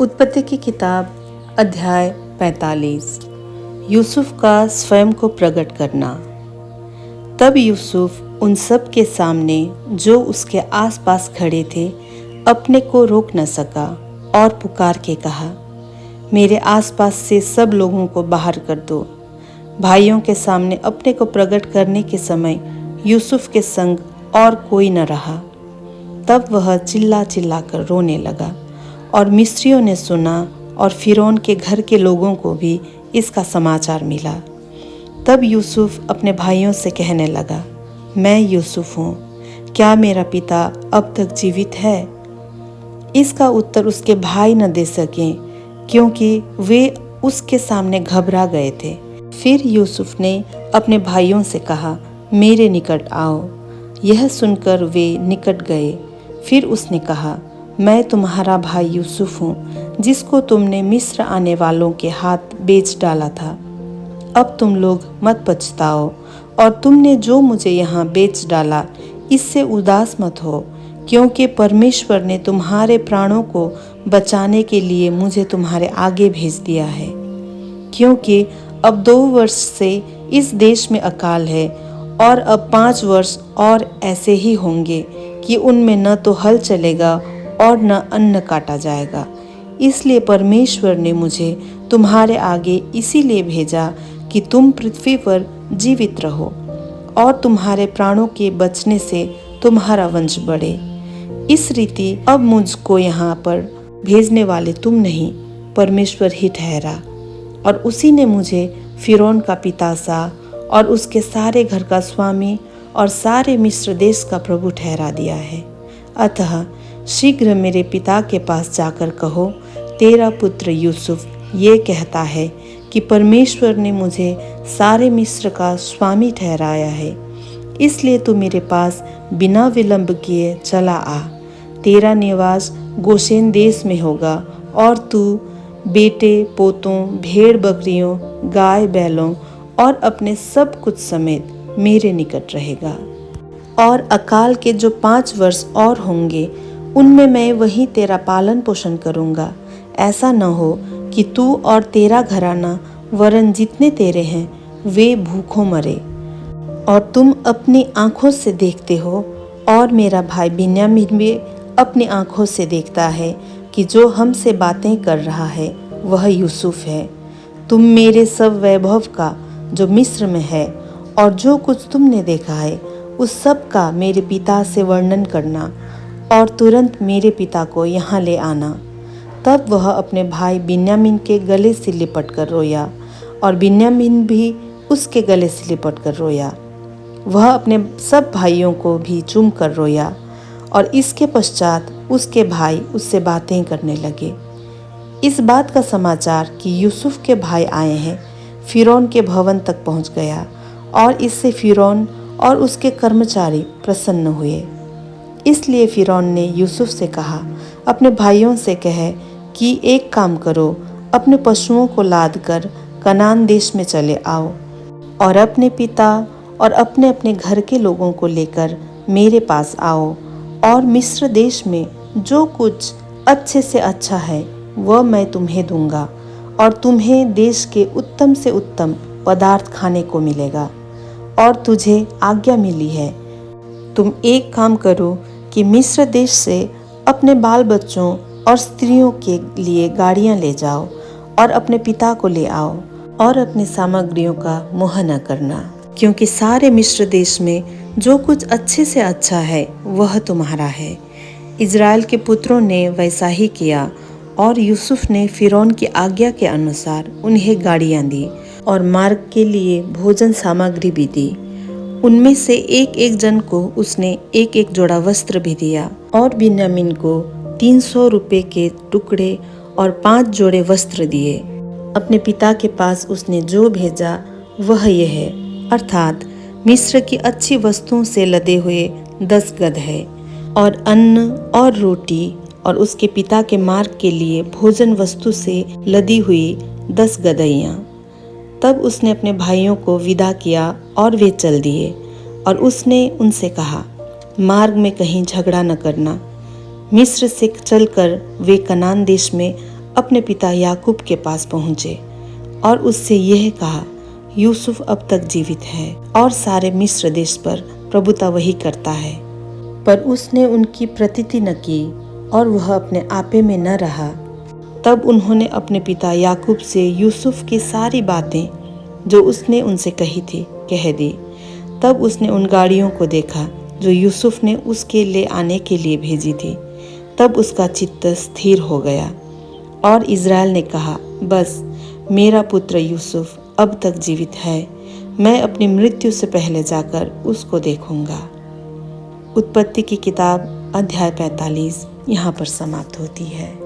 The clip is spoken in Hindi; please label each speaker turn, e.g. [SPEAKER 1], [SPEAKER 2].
[SPEAKER 1] उत्पत्ति की किताब अध्याय 45। यूसुफ का स्वयं को प्रकट करना। तब यूसुफ उन सब के सामने जो उसके आसपास खड़े थे अपने को रोक न सका और पुकार के कहा, मेरे आसपास से सब लोगों को बाहर कर दो। भाइयों के सामने अपने को प्रकट करने के समय यूसुफ के संग और कोई न रहा। तब वह चिल्ला चिल्ला कर रोने लगा और मिस्रियों ने सुना और फिरौन के घर के लोगों को भी इसका समाचार मिला। तब यूसुफ अपने भाइयों से कहने लगा, मैं यूसुफ हूँ, क्या मेरा पिता अब तक जीवित है? इसका उत्तर उसके भाई न दे सके क्योंकि वे उसके सामने घबरा गए थे। फिर यूसुफ ने अपने भाइयों से कहा, मेरे निकट आओ। यह सुनकर वे निकट गए। फिर उसने कहा, मैं तुम्हारा भाई यूसुफ हूँ, जिसको तुमने मिस्र आने वालों के हाथ बेच डाला था। अब तुम लोग मत पछताओ और तुमने जो मुझे यहाँ बेच डाला इससे उदास मत हो, क्योंकि परमेश्वर ने तुम्हारे प्राणों को बचाने के लिए मुझे तुम्हारे आगे भेज दिया है। क्योंकि अब 2 वर्ष से इस देश में अकाल है और अब 5 वर्ष और ऐसे ही होंगे कि उनमें न तो हल चलेगा और न अन्न काटा जाएगा। इसलिए परमेश्वर ने मुझे तुम्हारे आगे इसीलिए भेजा कि तुम पृथ्वी पर जीवित रहो और तुम्हारे प्राणों के बचने से तुम्हारा वंश बढ़े। इस रीति अब मुझको यहाँ पर भेजने वाले तुम नहीं, परमेश्वर ही ठहरा। और उसी ने मुझे फिरौन का पिता सा और उसके सारे घर का स्वामी और सारे मिस्र देश का प्रभु ठहरा दिया है। अतः शीघ्र मेरे पिता के पास जाकर कहो, तेरा पुत्र यूसुफ ये कहता है कि परमेश्वर ने मुझे सारे मिस्र का स्वामी ठहराया है। इसलिए तू मेरे पास बिना विलंब किए चला आ। तेरा निवास गोशेन देश में होगा और तू बेटे पोतों, भेड़ बकरियों, गाय बैलों और अपने सब कुछ समेत मेरे निकट रहेगा। और अकाल के जो 5 वर्ष और होंगे उनमें मैं वही तेरा पालन पोषण करूँगा। ऐसा न हो कि तू और तेरा घराना वरन जितने तेरे हैं वे भूखों मरे। और तुम अपनी आँखों से देखते हो और मेरा भाई बिन्यामीन भी अपनी आँखों से देखता है कि जो हमसे बातें कर रहा है वह यूसुफ है। तुम मेरे सब वैभव का जो मिस्र में है और जो कुछ तुमने देखा है उस सब का मेरे पिता से वर्णन करना और तुरंत मेरे पिता को यहाँ ले आना। तब वह अपने भाई बिन्यामीन के गले से लिपट कर रोया और बिन्यामीन भी उसके गले से लिपट कर रोया। वह अपने सब भाइयों को भी चूम कर रोया और इसके पश्चात उसके भाई उससे बातें करने लगे। इस बात का समाचार कि यूसुफ के भाई आए हैं फिरौन के भवन तक पहुंच गया और इससे फिरौन और उसके कर्मचारी प्रसन्न हुए। इसलिए फिरौन ने यूसुफ से कहा, अपने भाइयों से कहे कि एक काम करो, अपने पशुओं को लाद कर कनान देश में चले आओ और अपने पिता और अपने अपने घर के लोगों को लेकर मेरे पास आओ और मिस्र देश में जो कुछ अच्छे से अच्छा है वह मैं तुम्हें दूंगा और तुम्हें देश के उत्तम से उत्तम पदार्थ खाने को मिलेगा। और तुझे आज्ञा मिली है, तुम एक काम करो कि मिस्र देश से अपने बाल बच्चों और स्त्रियों के लिए गाड़ियां ले जाओ और अपने पिता को ले आओ और अपनी सामग्रियों का मोह न करना, क्योंकि सारे मिस्र देश में जो कुछ अच्छे से अच्छा है वह तुम्हारा है। इज़राइल के पुत्रों ने वैसा ही किया और यूसुफ ने फिरौन की आज्ञा के अनुसार उन्हें गाड़ियां दी और मार्ग के लिए भोजन सामग्री भी दी। उनमें से एक एक जन को उसने एक एक जोड़ा वस्त्र भी दिया और बिन्यामीन को 300 रुपये के टुकड़े और 5 जोड़े वस्त्र दिए। अपने पिता के पास उसने जो भेजा वह यह है, अर्थात मिस्र की अच्छी वस्तुओं से लदे हुए 10 गदहे है और अन्न और रोटी और उसके पिता के मार्ग के लिए भोजन वस्तु से लदी हुई 10 गदहियाँ। तब उसने अपने भाइयों को विदा किया और वे चल दिए। और उसने उनसे कहा, मार्ग में कहीं झगड़ा न करना। मिस्र से चलकर वे कनान देश में अपने पिता याकूब के पास पहुँचे और उससे यह कहा, यूसुफ अब तक जीवित है और सारे मिस्र देश पर प्रभुता वही करता है। पर उसने उनकी प्रतीति न की और वह अपने आपे में न रहा। तब उन्होंने अपने पिता याकूब से यूसुफ की सारी बातें जो उसने उनसे कही थी कह दी। तब उसने उन गाड़ियों को देखा जो यूसुफ ने उसके ले आने के लिए भेजी थी। तब उसका चित्त स्थिर हो गया और इज़राइल ने कहा, बस मेरा पुत्र यूसुफ अब तक जीवित है, मैं अपनी मृत्यु से पहले जाकर उसको देखूंगा। उत्पत्ति की किताब अध्याय 45 यहाँ पर समाप्त होती है।